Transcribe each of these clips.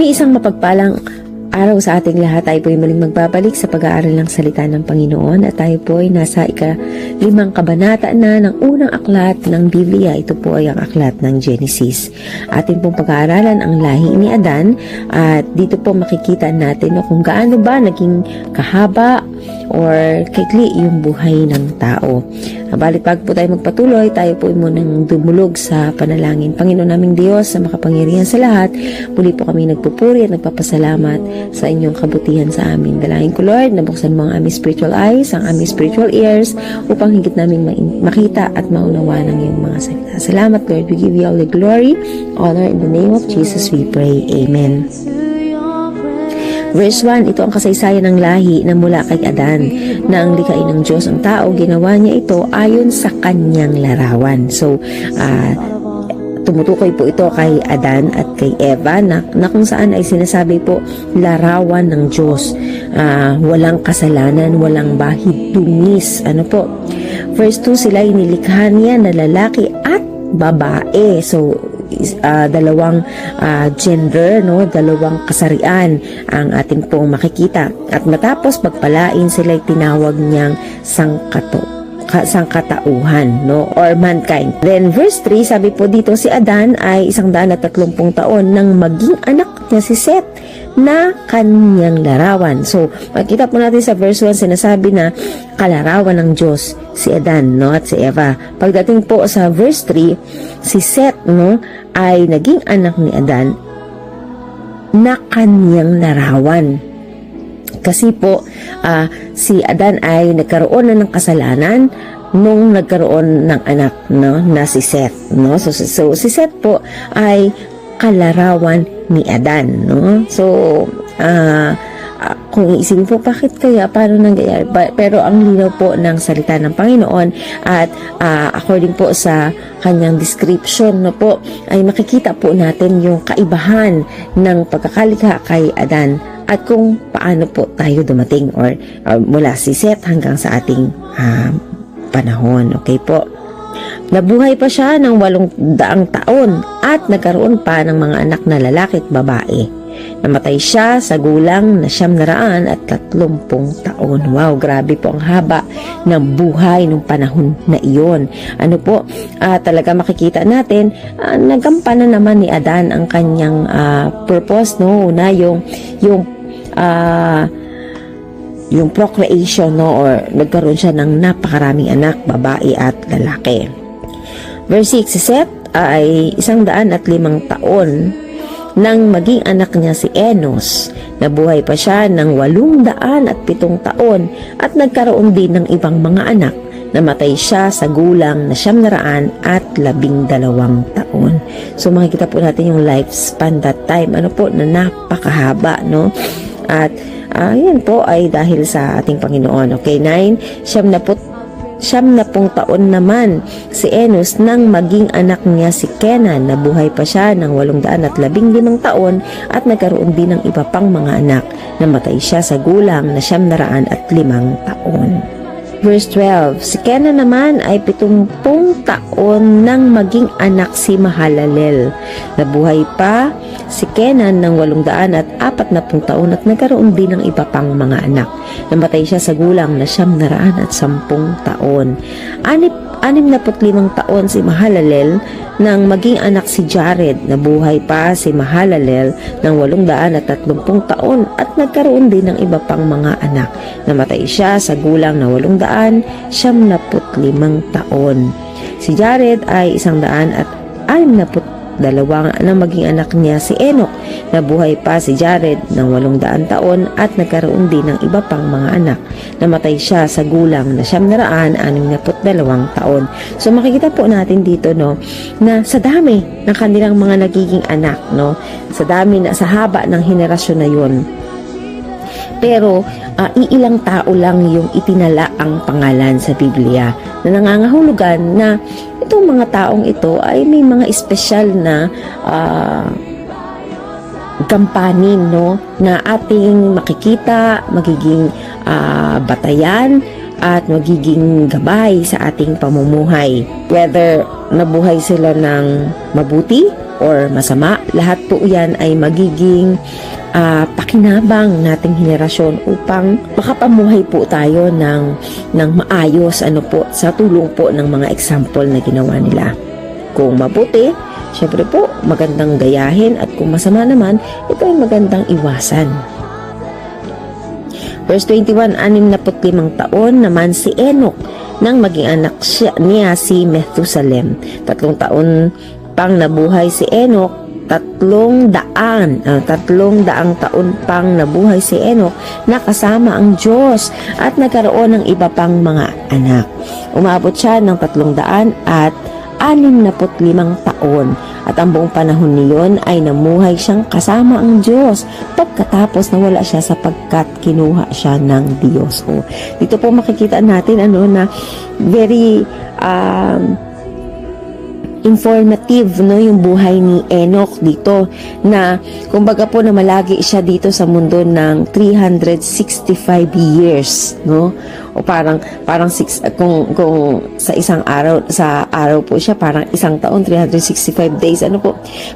Muli isang mapagpalang araw sa ating lahat. Tayo po ay muling magbabalik sa pag-aaral ng salita ng Panginoon at tayo po ay nasa ika-5 kabanata na ng unang aklat ng Biblia. Ito po ay ang aklat ng Genesis. Atin pong pag-aaralan ang lahi ni Adan at dito po makikita natin kung gaano ba naging kahaba or kaikli yung buhay ng tao. Balit bago po tayo magpatuloy, tayo po ay munang dumulog sa panalangin. Panginoon naming Diyos, sa makapangyarihan sa lahat, muli po kami nagpupuri at nagpapasalamat sa inyong kabutihan sa amin. Dalangin ko, Lord, nabuksan mo ang aming spiritual eyes, ang aming spiritual ears, upang higit namin makita at maunawa ng iyong mga salita. Salamat, Lord. We give you all the glory, honor, in the name of Jesus we pray. Amen. Verse 1, ito ang kasaysayan ng lahi na mula kay Adan, na ang likhain ng Diyos ang tao, ginawa niya ito ayon sa kanyang larawan. So, tumutukoy po ito kay Adan at kay Eva na kung saan ay sinasabi po larawan ng Diyos. Walang kasalanan, walang bahid dungis. Ano po? Verse 2, sila inilikha niya na lalaki at babae. So, dalawang gender, no, dalawang kasarian ang ating pong makikita. At matapos pagpalain, sila tinawag niyang sangkatauhan, no, or mankind. Then verse 3, sabi po dito si Adan ay 130 taon nang maging anak niya si Seth na kanyang larawan. So makita po natin sa verse 1, sinasabi na kalarawan ng Diyos si Adan, no, at si Eva. Pagdating po sa verse 3, si Seth, no, ay naging anak ni Adan na kanyang larawan. Kasi po, si Adan ay nagkaroon na ng kasalanan nung nagkaroon ng anak, no, na si Seth, no. So si Seth po ay kalarawan ni Adan, no. So kung iisipin po, bakit kaya, paano nangyayari? Pero ang linaw po ng salita ng Panginoon at according po sa kanyang description, no po, ay makikita po natin yung kaibahan ng pagkakalikha kay Adan at kung paano po tayo dumating or mula si Seth hanggang sa ating panahon. Okay po. Nabuhay pa siya ng 800 taon at nagkaroon pa ng mga anak na lalaki at babae. Namatay siya sa gulang na 930 taon. Wow, grabe po ang haba ng buhay nung panahon na iyon. Ano po, talaga makikita natin, nagampanan naman ni Adan ang kanyang purpose, no? Una, yung procreation, no, or nagkaroon siya ng napakaraming anak, babae at lalaki. Verse 6, si Seth ay 105 taon nang maging anak niya si Enos. Nabuhay pa siya ng 807 taon at nagkaroon din ng ibang mga anak. Namatay siya sa gulang na 912 taon. So makikita po natin yung lifespan that time. Ano po, na napakahaba, no? At yan po ay dahil sa ating Panginoon. Okay, 9, 70 taon naman si Enos nang maging anak niya si Kenan. Nabuhay pa siya ng 815 taon at nagkaroon din ng iba pang mga anak. Namatay siya sa gulang na 905 taon. Verse 12, si Kenan naman ay 70 taon nang maging anak si Mahalalel. Nabuhay pa si Kenan ng 840 taon at nagkaroon din ng iba pang mga anak. Namatay siya sa gulang na 910 taon. 65 taon si Mahalalel nang maging anak si Jared. Nabuhay pa si Mahalalel ng 830 taon at nagkaroon din ng iba pang mga anak. Namatay siya sa gulang na 875 taon. Si Jared ay 162 nang maging anak niya si Enoch. Nabuhay pa si Jared ng 800 taon at nagkaroon din ng iba pang mga anak. Namatay siya sa gulang na 962 taon. So makikita po natin dito, no, na sa dami ng kanilang mga nagiging anak, no, sa dami na sa haba ng henerasyon na yun, pero iilang tao lang yung itinala ang pangalan sa Biblia na nangangahulugan na itong mga taong ito ay may mga espesyal na gampanin, no, na ating makikita, magiging batayan at magiging gabay sa ating pamumuhay. Whether nabuhay sila ng mabuti or masama, lahat po yan ay magiging pakinabang nating henerasyon upang makapamuhay po tayo ng maayos sa tulong po ng mga example na ginawa nila. Kung mabuti, syempre po magandang gayahin, at kung masama naman, ito ay magandang iwasan. Verse 21, 65 taon naman si Enoch nang maging anak niya si Methusalem. 3 taon pang nabuhay si Enoch. 300 taon pang nabuhay si Enoch na kasama ang Diyos at nagkaroon ng iba pang mga anak. Umabot siya ng 365 taon at ang buong panahon niyon ay namuhay siyang kasama ang Diyos pagkatapos nawala siya sapagkat kinuha siya ng Diyos. Dito po makikita natin na very informative yung buhay ni Enoch dito, na kumbaga po na malagi siya dito sa mundo ng 365 years, o parang kung sa isang araw, sa araw po siya parang isang taon, 365 days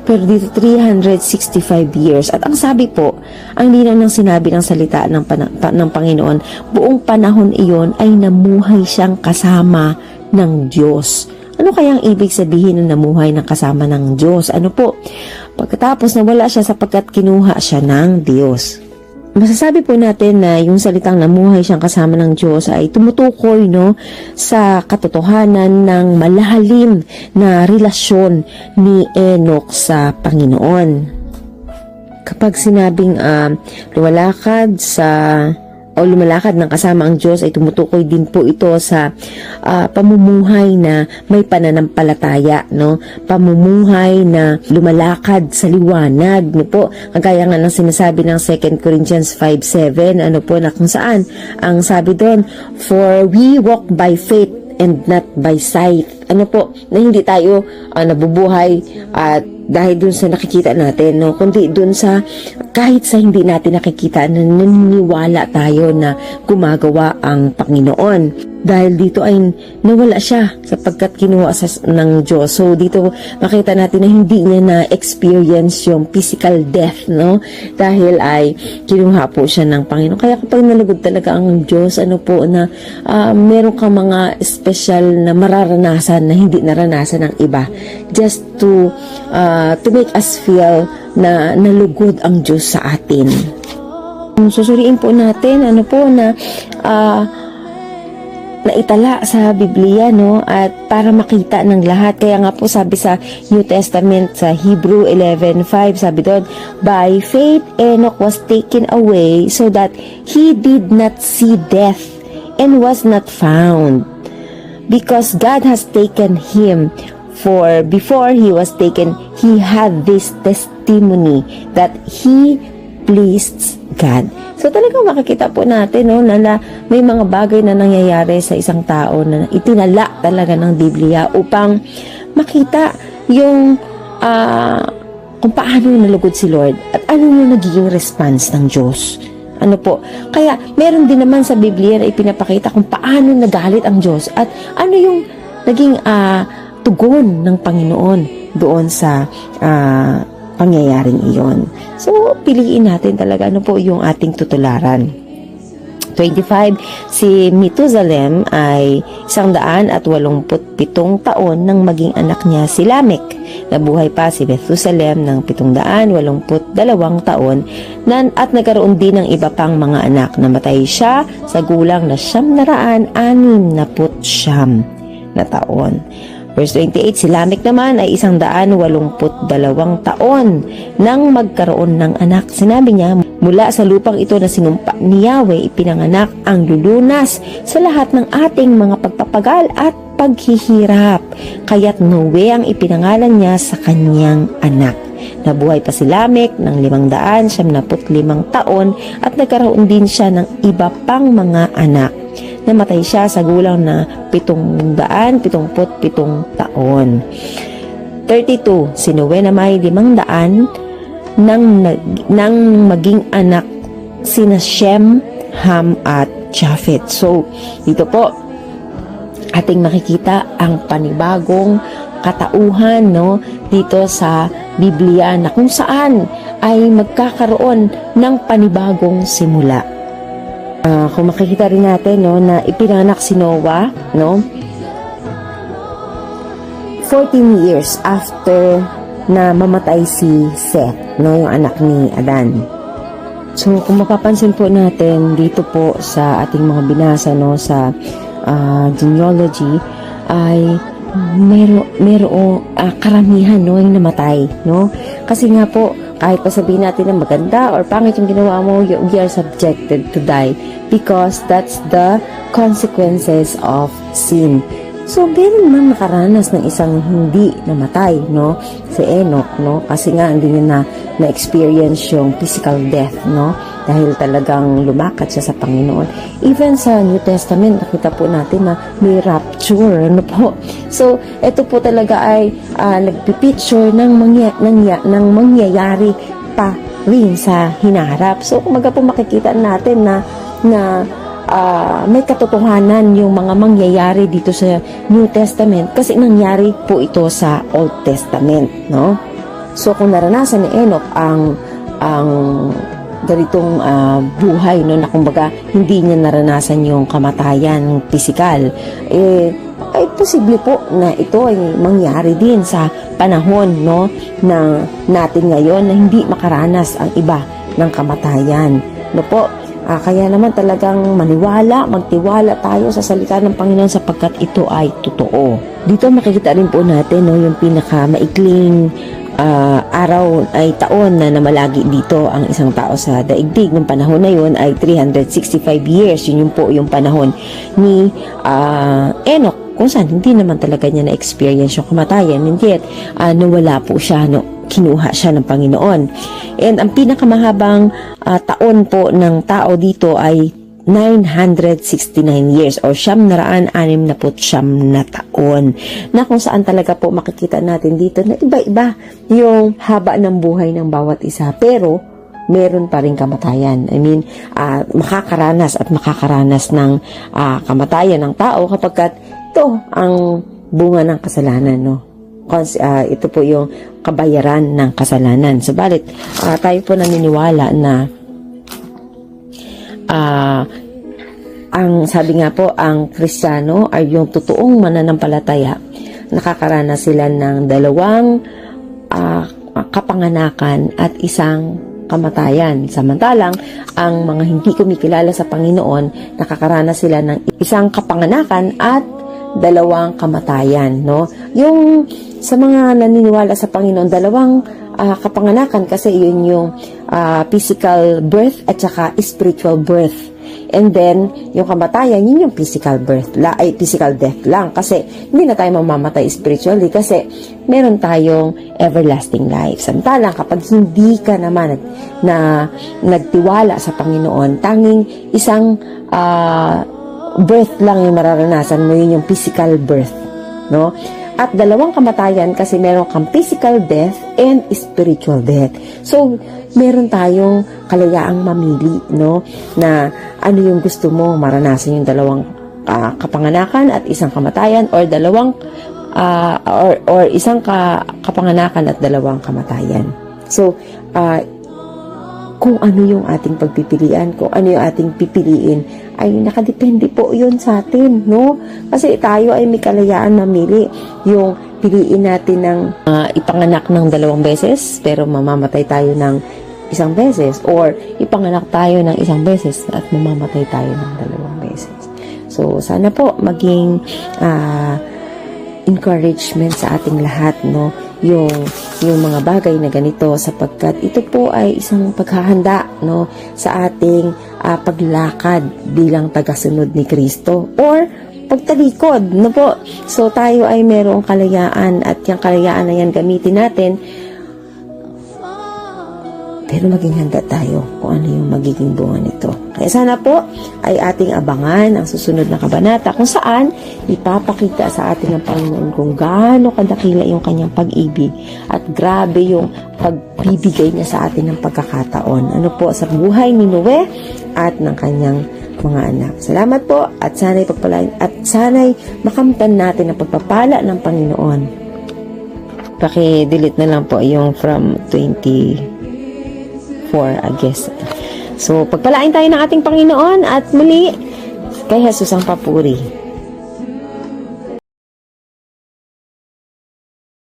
pero dito 365 years. At ang sabi po, ang linaw ng sinabi ng salita ng Panginoon, buong panahon iyon ay namuhay siyang kasama ng Diyos. Ano kayang ibig sabihin ng namuhay ng kasama ng Diyos? Pagkatapos nawala siya sapagkat kinuha siya ng Diyos. Masasabi po natin na yung salitang namuhay siyang kasama ng Diyos ay tumutukoy sa katotohanan ng malalim na relasyon ni Enoch sa Panginoon. Kapag sinabing lumalakad ng kasama ang Diyos, ay tumutukoy din po ito sa pamumuhay na may pananampalataya, pamumuhay na lumalakad sa liwanag, kagaya nga ng sinasabi ng 2 Corinthians 5:7, na kung saan ang sabi doon, for we walk by faith and not by sight. Na hindi tayo nabubuhay at dahil dun sa nakikita natin, kundi dun sa kahit sa hindi natin nakikita, naniniwala tayo na gumagawa ang Panginoon. Dahil dito ay nawala siya sapagkat kinuha ng Diyos. So dito makita natin na hindi niya na-experience yung physical death, dahil ay kinuha po siya ng Panginoon. Kaya kapag nalugod talaga ang Diyos, na meron kang mga special na mararanasan na hindi naranasan ng iba, just to make us feel na nalugod ang Diyos sa atin. Susuriin po natin na itala sa Biblia, at para makita ng lahat. Kaya nga po sabi sa New Testament sa Hebrew 11:5, sabi doon, by faith Enoch was taken away so that he did not see death and was not found, because God has taken him. For before he was taken, he had this testimony that he pleased God. So talagang makikita po natin na may mga bagay na nangyayari sa isang tao na itinala talaga ng Biblia upang makita yung kung paano nalugod si Lord at ano yung nagiging response ng Diyos. Kaya meron din naman sa Biblia na ipinapakita kung paano nagalit ang Diyos at ano yung naging tugon ng Panginoon doon sa pangyayaring iyon. So, piliin natin talaga yung ating tutularan. 25, si Methusalem ay 187 taon nang maging anak niya si Lamech. Nabuhay pa si Methusalem ng 782 taon at nagkaroon din ng iba pang mga anak. Namatay siya sa gulang na 969 na taon. Verse 28, si Lamech naman ay 182 taon nang magkaroon ng anak. Sinabi niya, mula sa lupang ito na sinumpa ni Yahweh, ipinanganak ang lulunas sa lahat ng ating mga pagpapagal at paghihirap. Kaya't Noe ang ipinangalan niya sa kanyang anak. Nabuhay pa si Lamech ng 575 taon at nagkaroon din siya ng iba pang mga anak. Namatay siya sa gulang na 777 taon. 32, si Noe na may 500 nang maging anak sina Shem, Ham at Japhet. So, dito po, ating makikita ang panibagong katauhan, no, dito sa Biblia na kung saan ay magkakaroon ng panibagong simula. Kung makikita rin natin, no, na ipinanganak si Noah, no, 14 years after na mamatay si Seth, no, yung anak ni Adan. So, kung mapapansin po natin dito po sa ating mga binasa, no, sa genealogy, ay merong karamihan, no, yung namatay, no? Kasi nga po, kahit pa sabihin natin na maganda or pangit yung ginawa mo, you are subjected to die because that's the consequences of sin. So, meron naman nakaranas ng isang hindi namatay, no? Si Enoch, no? Kasi nga, hindi niya na-experience yung physical death, no? Dahil talagang lumakat siya sa Panginoon. Even sa New Testament, nakita po natin na may rapture, ano po? So, ito po talaga ay nagpipicture ng mangyayari pa rin sa hinaharap. So, kumaga po makikita natin na may katotohanan yung mga mangyayari dito sa New Testament kasi nangyari po ito sa Old Testament, no? So, kung naranasan ni Enoch ang ganitong buhay, no, na kumbaga hindi niya naranasan yung kamatayan pisikal, ay posible po na ito ay mangyari din sa panahon, no, na natin ngayon na hindi makaranas ang iba ng kamatayan, no po. Kaya naman talagang magtiwala tayo sa salita ng Panginoon sapagkat ito ay totoo. Dito makikita rin po natin, no, yung pinakamaikling araw ay taon na namalagi dito ang isang tao sa daigdig. Ng panahon na yun ay 365 years. Yun po yung panahon ni Enoch, kung saan hindi naman talaga niya na-experience yung kamatayan. And yet, nawala po siya, no, kinuha siya ng Panginoon. And ang pinakamahabang taon po ng tao dito ay 969 years or 969 na taon, na kung saan talaga po makikita natin dito na iba-iba yung haba ng buhay ng bawat isa, pero meron pa rin kamatayan. I mean, makakaranas ng kamatayan ng tao kapag ito ang bunga ng kasalanan, no? Ito po yung kabayaran ng kasalanan. Subalit, tayo po naniniwala na ang sabi nga po, ang Kristiyano ay yung totoong mananampalataya. Nakakaranas sila ng dalawang kapanganakan at isang kamatayan. Samantalang, ang mga hindi kumikilala sa Panginoon, nakakaranas sila ng isang kapanganakan at dalawang kamatayan, no? Yung sa mga naniniwala sa Panginoon, dalawang kapanganakan kasi yun yung physical birth at saka spiritual birth. And then, yung kamatayan, yun yung physical physical death lang. Kasi, hindi na tayo mamamatay spiritually kasi meron tayong everlasting life. Samantalang, kapag hindi ka naman na nagtiwala sa Panginoon, tanging isang birth lang yung mararanasan mo, yun yung physical birth, no? At dalawang kamatayan kasi meron kang physical death and spiritual death. So, meron tayong kalayaang mamili, no, na ano yung gusto mo, maranasan yung dalawang kapanganakan at isang kamatayan, or dalawang or isang kapanganakan at dalawang kamatayan. So, kung ano yung ating pagpipilian, kung ano yung ating pipiliin, ay nakadepende po yun sa atin, no? Kasi tayo ay may kalayaan mamili. Yung piliin natin ng ipanganak ng 2 beses, pero mamamatay tayo ng 1 beses, or ipanganak tayo ng 1 beses at mamamatay tayo ng 2 beses. So, sana po maging encouragement sa ating lahat, no, yung mga bagay na ganito, sapagkat ito po ay isang paghahanda, no, sa ating paglakad bilang tagasunod ni Kristo or pagtalikod, no po. So tayo ay merong kalayaan at yung kalayaan na yan gamitin natin, pero maging handa tayo kung ano yung magiging bunga nito. Kaya sana po ay ating abangan ang susunod na kabanata kung saan ipapakita sa atin ng Panginoon kung gaano kadakila yung kanyang pag-ibig at grabe yung pagbibigay niya sa atin ng pagkakataon. Ano po, sa buhay ni Noe at ng kanyang mga anak. Salamat po at sana'y pagpalain at sana'y makamtan natin ang pagpapala ng Panginoon. Paki-delete na lang po yung from 24, I guess. So, pagpalain tayo ng ating Panginoon at muli kay Jesus ang papuri.